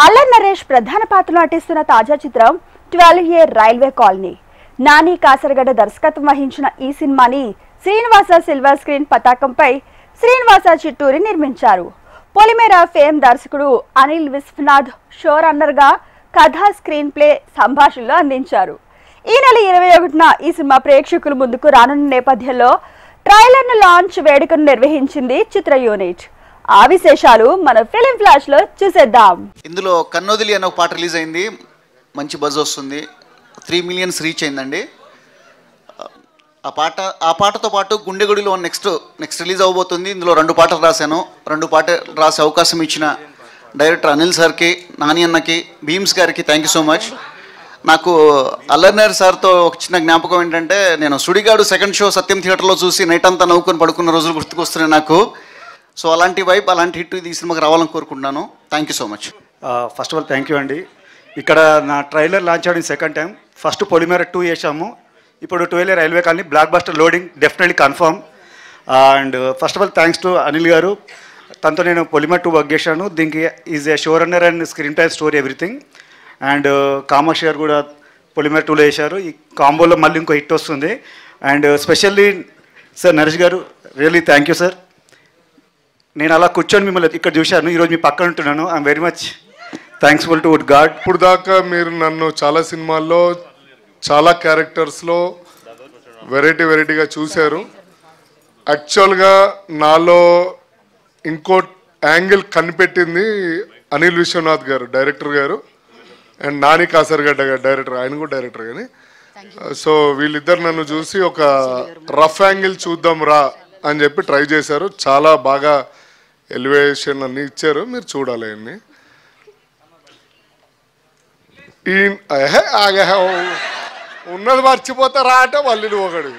అల్లరి నరేష్ ప్రధాన పాత్రలో నటిస్తున్న తాజా చిత్రం 12 year railway colony. Nani Kasaragadda దర్శకత్వం వహించిన ఈ సినిమాని శ్రీనివాస సిల్వర్ స్క్రీన్ పతాకంపై శ్రీనివాస చిట్టూరి నిర్మించారు. పొలిమేర ఫేమ్ దర్శకుడు అనిల్ విశ్వనాథ్ షో రన్నర్గా కథ, స్క్రీన్ ప్లే, సంభాషణలు అందించారు. ఈ నెల 21న ఈ సినిమా ప్రేక్షకుల ముందుకు రానున్న నేపథ్యంలో ట్రైలర్ను లాంచ్ వేడుకను నిర్వహించింది చిత్ర యూనిట్. ఆ విశేషాలు మన ఫిలిం ఫ్లాష్ లో చూసేద్దాం. ఇందులో కన్నోదిలి అనే ఒక పాట రిలీజ్ అయింది, మంచి బజ్ వస్తుంది, 3 మిలియన్స్ రీచ్ అయిందండి. ఆ పాటతో పాటు గుండెగుడిలో నెక్స్ట్ రిలీజ్ అవ్వబోతుంది. ఇందులో 2 పాటలు రాశాను. 2 పాటలు రాసే అవకాశం ఇచ్చిన డైరెక్టర్ అనిల్ సార్కి, నాని అన్నకి, భీమ్స్ గారికి థ్యాంక్ యూ సో మచ్. నాకు అల్లర్నర్ సార్తో ఒక చిన్న జ్ఞాపకం ఏంటంటే, నేను సుడిగాడు సెకండ్ షో సత్యం థియేటర్లో చూసి నైట్ అంతా నవ్వుకొని పడుకున్న రోజులు గుర్తుకొస్తున్నాయి నాకు. సో అలాంటి వైబ్, అలాంటి హిట్ ఈ సినిమాకి రావాలని కోరుకుంటున్నాను. Thank you so much. First of all thank you అండి. ఇక్కడ నా ట్రైలర్ లాంచ్ అవడం సెకండ్ టైం. ఫస్ట్ పొలిమేర 2 చేసాము, ఇప్పుడు 12 railway colony blockbuster loading definitely confirm. And first of all thanks to Anil garu, తనతో నేను పొలిమేర 2 వర్క్ చేశాను. దీనికి is a show runner and screenplay, story, everything. And కామర్ష్ గారు కూడా పొలిమేర 2లో వేశారు. ఈ కాంబోలో మళ్ళీ ఇంకో హిట్ వస్తుంది. అండ్ స్పెషల్లీ సార్ నరేష్ గారు, రియల్లీ థ్యాంక్ యూ సార్. నేను అలా కూర్చొని మిమ్మల్ని ఇక్కడ చూశాను, ఈరోజు మీ పక్కన ఉంటున్నాను. I'm very much థ్యాంక్స్ఫుల్ to God. ఇప్పుడు దాకా మీరు నన్ను చాలా సినిమాల్లో, చాలా క్యారెక్టర్స్లో వెరైటీగా చూశారు. యాక్చువల్గా నాలో ఇంకో యాంగిల్ కనిపెట్టింది అనిల్ విశ్వనాథ్ గారు, డైరెక్టర్ గారు, అండ్ నాని కాసరగడ్డ గారు, డైరెక్టర్. ఆయన కూడా డైరెక్టర్ కానీ. సో వీళ్ళిద్దరు నన్ను చూసి ఒక రఫ్ యాంగిల్ చూద్దాం రా అని చెప్పి ట్రై చేశారు. చాలా బాగా ఎలివేషన్ అన్నీ ఇచ్చారు, మీరు చూడాలి అన్నీ. ఉన్నది మర్చిపోతారా అంటే మళ్ళీ ఒకటి.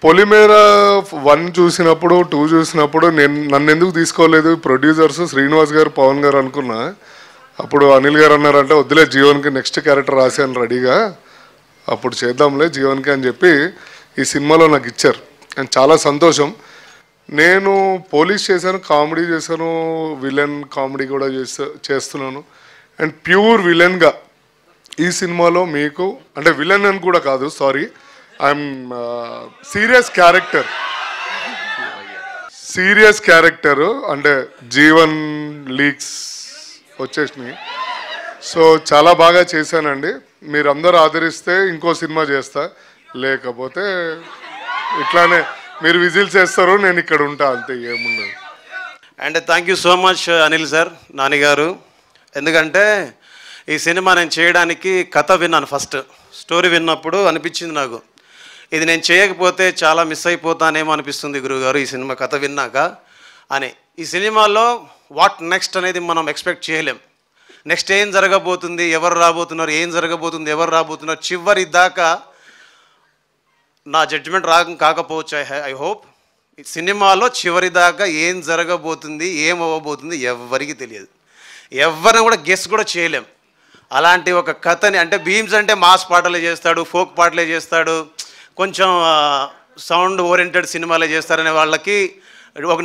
పొలిమేర 1 చూసినప్పుడు, 2 చూసినప్పుడు నన్ను ఎందుకు తీసుకోలేదు ప్రొడ్యూసర్స్ శ్రీనివాస్ గారు, పవన్ గారు అనుకున్నా. అప్పుడు అనిల్ గారు అన్నారంటే, వద్దులే జీవన్కి నెక్స్ట్ క్యారెక్టర్ రాశాను రెడీగా, అప్పుడు చేద్దాంలే జీవన్కి అని చెప్పి ఈ సినిమాలో నాకు ఇచ్చారు. అండ్ చాలా సంతోషం. నేను పోలీస్ చేశాను, కామెడీ చేశాను, విలన్ కామెడీ కూడా చేస్తున్నాను. అండ్ ప్యూర్ విలన్గా ఈ సినిమాలో మీకు, అంటే విలన్ అని కూడా కాదు, సారీ, ఐఎమ్ సీరియస్ క్యారెక్టర్ అంటే జీవన్ లీక్స్ వచ్చేసినాయి. సో చాలా బాగా చేశానండి. మీరందరూ ఆదరిస్తే ఇంకో సినిమా చేస్తా, లేకపోతే ఇట్లానే మీరు విజిల్స్ చేస్తారు, నేను ఇక్కడ ఉంటా, అంతే, ఏముండదు. And thank you so much Anil sir, Nani గారు. ఎందుకంటే ఈ సినిమా నేను చేయడానికి కథ విన్నాను, ఫస్ట్ స్టోరీ విన్నప్పుడు అనిపించింది నాకు, ఇది నేను చేయకపోతే చాలా మిస్ అయిపోతానేమో అనిపిస్తుంది గురువుగారు ఈ సినిమా కథ విన్నాక అని. ఈ సినిమాలో వాట్ నెక్స్ట్ అనేది మనం ఎక్స్పెక్ట్ చేయలేం. నెక్స్ట్ ఏం జరగబోతుంది, ఎవరు రాబోతున్నారు, ఏం జరగబోతుంది, ఎవరు రాబోతున్నారు, చివరి దాకా నా జడ్జిమెంట్ కాకపోవచ్చు. ఐ హోప్ ఈ సినిమాలో చివరి దాకా ఏం జరగబోతుంది, ఏం అవ్వబోతుంది ఎవరికి తెలియదు, ఎవరిని కూడా గెస్ కూడా చేయలేం. అలాంటి ఒక కథని, అంటే భీమ్స్ అంటే మాస్ పాటలే చేస్తాడు, ఫోక్ పాటలే చేస్తాడు, కొంచెం సౌండ్ ఓరియంటెడ్ సినిమాలే చేస్తారనే వాళ్ళకి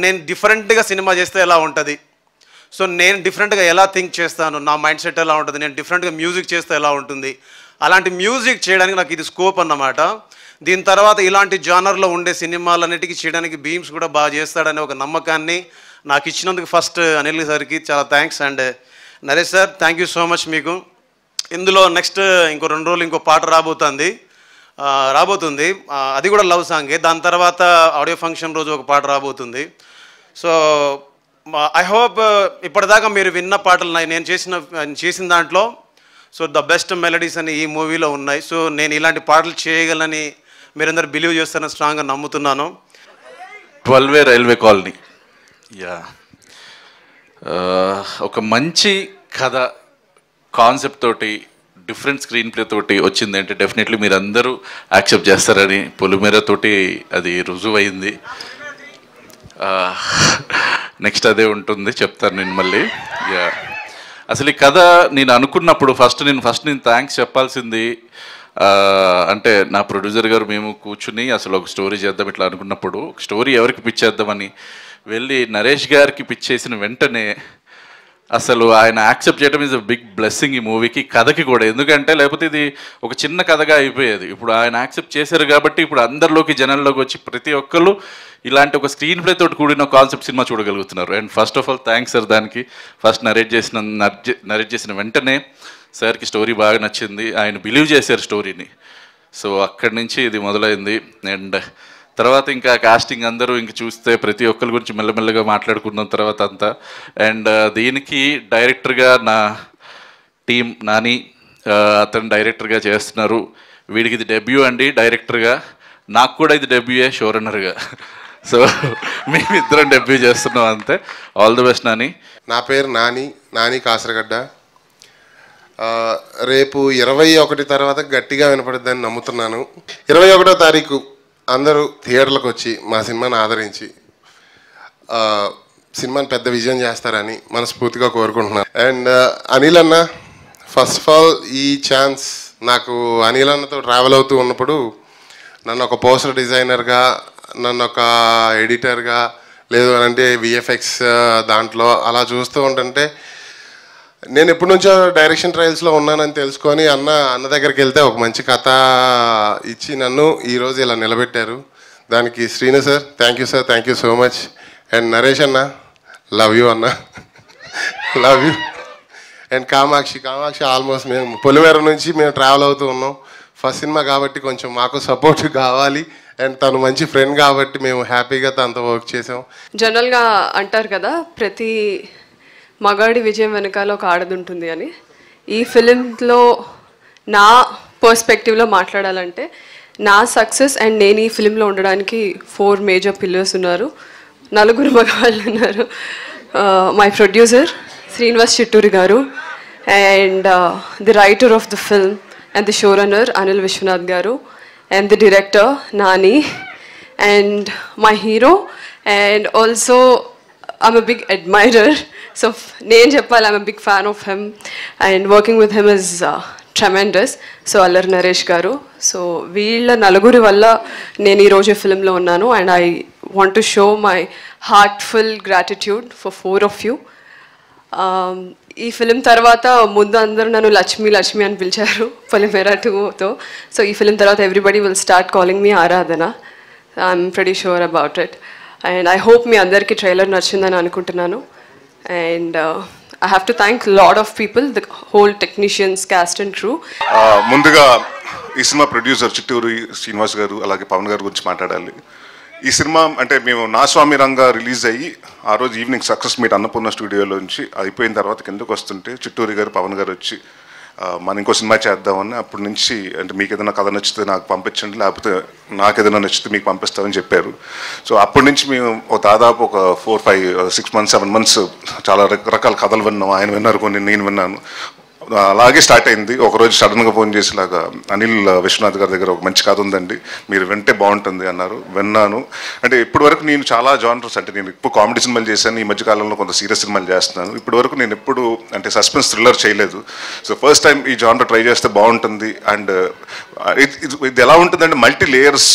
నేను డిఫరెంట్గా సినిమా చేస్తే ఎలా ఉంటుంది, సో నేను డిఫరెంట్గా ఎలా థింక్ చేస్తాను, నా మైండ్ సెట్ ఎలా ఉంటుంది, నేను డిఫరెంట్గా మ్యూజిక్ చేస్తే ఎలా ఉంటుంది, అలాంటి మ్యూజిక్ చేయడానికి నాకు ఇది స్కోప్ అన్నమాట. దీని తర్వాత ఇలాంటి జానర్లో ఉండే సినిమాలన్నిటికీ చేయడానికి భీమ్స్ కూడా బాగా చేస్తాడనే ఒక నమ్మకాన్ని నాకు ఇచ్చినందుకు ఫస్ట్ అనిల్ సార్కి చాలా thanks. And Naresh sir, thank you so much మీకు. ఇందులో నెక్స్ట్ ఇంకో 2 రోజులు ఇంకో పాట రాబోతుంది, అది కూడా లవ్ సాంగే. దాని తర్వాత ఆడియో ఫంక్షన్ రోజు ఒక పాట రాబోతుంది. సో ఐ హోప్ ఇప్పటిదాకా మీరు విన్న పాటలు నేను చేసిన దాంట్లో సో ద బెస్ట్ మెలడీస్ అని ఈ మూవీలో ఉన్నాయి. సో నేను ఇలాంటి పాటలు చేయగలని మీరందరూ బిలీవ్ చేస్తారని స్ట్రాంగ్గా నమ్ముతున్నాను. 12 రైల్వే కాలనీ, యా, ఒక మంచి కథ, కాన్సెప్ట్ తోటి, డిఫరెంట్ స్క్రీన్ ప్లే తోటి వచ్చింది అంటే డెఫినెట్లీ మీరు అందరూ యాక్సెప్ట్ చేస్తారని పొలిమేర తోటి అది రుజువైంది. నెక్స్ట్ అదే ఉంటుంది, చెప్తాను నేను మళ్ళీ. యా, అసలు ఈ కథ నేను అనుకున్నప్పుడు ఫస్ట్ నేను థ్యాంక్స్ చెప్పాల్సింది అంటే నా ప్రొడ్యూసర్ గారు మేము కూర్చుని అసలు ఒక స్టోరీ చేద్దాం ఇట్లా అనుకున్నప్పుడు, స్టోరీ ఎవరికి పిచ్ చేద్దామని వెళ్ళి నరేష్ గారికి పిచ్ చేసిన వెంటనే అసలు ఆయన యాక్సెప్ట్ చేయడం ఈజ్ అ బిగ్ బ్లెస్సింగ్ ఈ మూవీకి, కథకి కూడా. ఎందుకంటే లేకపోతే ఇది ఒక చిన్న కథగా అయిపోయేది. ఇప్పుడు ఆయన యాక్సెప్ట్ చేశారు కాబట్టి ఇప్పుడు అందరిలోకి, జనాల్లోకి వచ్చి ప్రతి ఒక్కళ్ళు ఇలాంటి ఒక స్క్రీన్ ప్లే తోటి కూడిన కాన్సెప్ట్ సినిమా చూడగలుగుతున్నారు. And first of all thanks sir దానికి. ఫస్ట్ నరేట్ చేసిన వెంటనే సార్కి స్టోరీ బాగా నచ్చింది, ఆయన బిలీవ్ చేశారు స్టోరీని. సో అక్కడి నుంచి ఇది మొదలైంది. అండ్ తర్వాత ఇంకా కాస్టింగ్ అందరూ ఇంక చూస్తే ప్రతి ఒక్కరి గురించి మెల్లమెల్లగా మాట్లాడుకున్న తర్వాత అంతా. అండ్ దీనికి డైరెక్టర్గా నా టీం నాని, అతను డైరెక్టర్గా చేస్తున్నారు. వీడికి ఇది డెబ్యూ అండి డైరెక్టర్గా, నాకు కూడా ఇది డెబ్యూయే షో రన్నర్గా. సో మేమిద్దరం డెబ్యూ చేస్తున్నాం అంతే. All the best Nani. నా పేరు నాని కాసరగడ్డ. రేపు 21 తర్వాత గట్టిగా వినపడుద్దని నమ్ముతున్నాను. 21వ తారీఖు అందరూ థియేటర్లకు వచ్చి మా సినిమాని ఆదరించి సినిమాని పెద్ద విజయం చేస్తారని మనస్ఫూర్తిగా కోరుకుంటున్నాను. అండ్ అనిల్ అన్న, ఫస్ట్ ఆఫ్ ఆల్ ఈ ఛాన్స్ నాకు అనిల్ అన్నతో ట్రావెల్ అవుతూ ఉన్నప్పుడు నన్ను ఒక పోస్టర్ డిజైనర్గా, నన్ను ఒక ఎడిటర్గా, లేదు అంటే విఎఫ్ఎక్స్ దాంట్లో అలా చూస్తూ ఉంటుంటే నేను ఎప్పటి నుంచో డైరెక్షన్ ట్రయల్స్లో ఉన్నానని తెలుసుకొని అన్న దగ్గరికి వెళ్తే ఒక మంచి కథ ఇచ్చి నన్ను ఈరోజు ఇలా నిలబెట్టారు. దానికి Srinu sir thank you so much. And Naresh అన్న, లవ్ యూ అన్న, love you. And Kamakshi almost మేము పొలిమేర నుంచి మేము ట్రావెల్ అవుతూ ఉన్నాం. ఫస్ట్ సినిమా కాబట్టి కొంచెం మాకు సపోర్ట్ కావాలి. అండ్ తను మంచి ఫ్రెండ్ కాబట్టి మేము హ్యాపీగా తనతో వర్క్ చేసాం. జనరల్గా అంటారు కదా, ప్రతి మగాడి విజయం వెనకాల ఒక ఆడది ఉంటుంది అని. ఈ ఫిలింలో నా పర్స్పెక్టివ్లో మాట్లాడాలంటే నా సక్సెస్ అండ్ నేను ఈ ఫిలింలో ఉండడానికి 4 మేజర్ పిల్లర్స్ ఉన్నారు. 4 మగవాళ్ళు ఉన్నారు. మై ప్రొడ్యూసర్ శ్రీనివాస్ చిట్టూరి గారు, and the writer of the film and the show runner Anil Vishwanath గారు, and the director Nani, and my hero, and also I'm a big admirer, so name cheppal, I'm a big fan of him, and working with him is tremendous. So Allar Naresh garu, so veella naluguri valla nenu ee roju film lo unnanu, and I want to show my heartful gratitude for 4 of you. ఈ film తర్వాత ముందు అందరూ నన్ను లక్ష్మి అని పిలిచారు పొలిమేర 2తో. So ఈ film తర్వాత everybody will start calling me Aaradhana. I'm pretty sure about it. And I hope మీ అందరికీ ట్రైలర్ నచ్చిందని అనుకుంటున్నాను. And I have to thank lot of people, the whole technicians, cast and crew. ముందుగా ఈ సినిమా ప్రొడ్యూసర్ చిట్టూరి శ్రీనివాస్ గారు అలాగే పవన్ గారి గురించి మాట్లాడాలి. ఈ సినిమా అంటే మేము నా స్వామి రంగా రిలీజ్ అయ్యి ఆ రోజు ఈవినింగ్ సక్సెస్ మీట్ అన్నపూర్ణ స్టూడియోలోంచి అయిపోయిన తర్వాత కిందకు వస్తుంటే చిట్టూరి గారు పవన్ గారు వచ్చి మనం ఇంకో సినిమా చేద్దామని, అప్పటి నుంచి అంటే మీకు ఏదైనా కథ నచ్చితే నాకు పంపించండి, లేకపోతే నాకు ఏదైనా నచ్చితే మీకు పంపిస్తామని చెప్పారు. సో అప్పటి నుంచి మేము దాదాపు ఒక 4, 5, 6 months 7 months చాలా రకరకాల కథలు విన్నాం. ఆయన విన్నారు కొన్ని, నేను విన్నాను. అలాగే స్టార్ట్ అయింది. ఒకరోజు సడన్గా ఫోన్ చేసేలాగా అనిల్ విశ్వనాథ్ గారి దగ్గర ఒక మంచి కథ ఉందండి, మీరు వింటే బాగుంటుంది అన్నారు. విన్నాను. అంటే ఇప్పటి వరకు నేను చాలా జానర్స్, అంటే నేను ఇప్పుడు కామెడీ సినిమాలు చేశాను, ఈ మధ్యకాలంలో కొంత సీరియస్ సినిమాలు చేస్తున్నాను. ఇప్పటి వరకు నేను ఎప్పుడు అంటే సస్పెన్స్ థ్రిల్లర్ చేయలేదు. సో ఫస్ట్ టైం ఈ జానర్ ట్రై చేస్తే బాగుంటుంది. అండ్ ఇది ఎలా ఉంటుందంటే మల్టీ లేయర్స్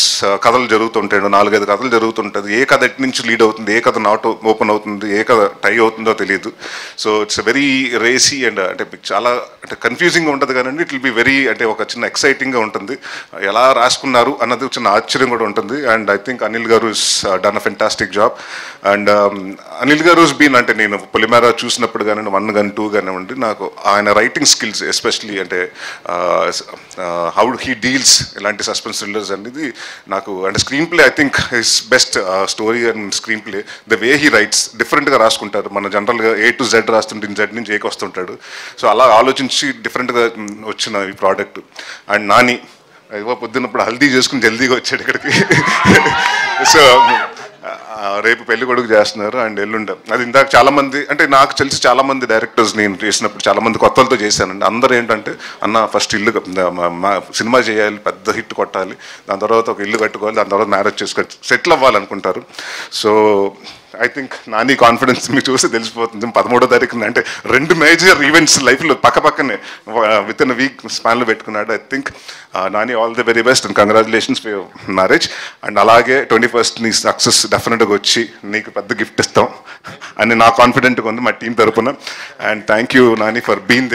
కథలు జరుగుతుంటాయి, 4-5 కథలు జరుగుతుంటుంది. ఏ కథ ఎటు నుంచి లీడ్ అవుతుంది, ఏ కథ నాట్ ఓపెన్ అవుతుంది, ఏ కథ టై అవుతుందో తెలియదు. So it's very racy and అంటే చాలా అంటే కన్ఫ్యూజింగ్గా ఉంటుంది కానీ ఇట్ విల్ బి వెరీ అంటే ఒక చిన్న ఎక్సైటింగ్గా ఉంటుంది. ఎలా రాసుకున్నారు అన్నది చిన్న ఆశ్చర్యం కూడా ఉంటుంది. అండ్ ఐ థింక్ అనిల్ గారు is done a fantastic job. And Anil గారు ఇస్ బీన్ అంటే నేను పొలిమేర చూసినప్పుడు కానీ 1 కానీ 2 కానివ్వండి, నాకు ఆయన రైటింగ్ స్కిల్స్ ఎస్పెషలీ అంటే హౌ హీ డీల్స్ ఇలాంటి సస్పెన్స్ థ్రిల్లర్స్ అనేది నాకు అంటే screen play I think his best story and screen play. The way he writes డిఫరెంట్గా రాసుకుంటారు. మన జనరల్గా A to Z రాస్తుంటే Z నుంచి Aకి వస్తుంటాడు. సో అలా ఆలోచించి డిఫరెంట్గా వచ్చిన ఈ ప్రోడక్ట్. అండ్ నాని పొద్దున్నప్పుడు హల్దీ చేసుకుని జల్దీగా వచ్చాడు ఇక్కడికి. సో రేపు పెళ్లి కొడుకు చేస్తున్నారు అండ్ ఎల్లుండ. అది ఇందాక చాలామంది అంటే నాకు తెలిసి చాలామంది డైరెక్టర్స్ నేను చేసినప్పుడు చాలామంది కొత్తలతో చేశానండి. అందరూ ఏంటంటే అన్న ఫస్ట్ ఇల్లు సినిమా చేయాలి, పెద్ద హిట్ కొట్టాలి, దాని తర్వాత ఒక ఇల్లు కట్టుకోవాలి, దాని తర్వాత మ్యారేజ్ చేసుకోవాలి, సెటిల్ అవ్వాలనుకుంటారు. So I think Nani confidence మీకు చూస్తే తెలిసిపోతుంది. 13వ తారీఖున అంటే 2 మేజర్ ఈవెంట్స్ లైఫ్లో పక్కనే విత్ ఇన్ వీక్ స్పాన్లో పెట్టుకున్నాడు. I think Nani all the very best and congratulations for your marriage. And అలాగే 21st నీ సక్సెస్ డెఫినెట్గా థియేటర్లోకి వచ్చి నీకు పెద్ద గిఫ్ట్ ఇస్తాం అని నా కాన్ఫిడెంట్గా ఉంది మా టీం తరపున. And thank you Nani for being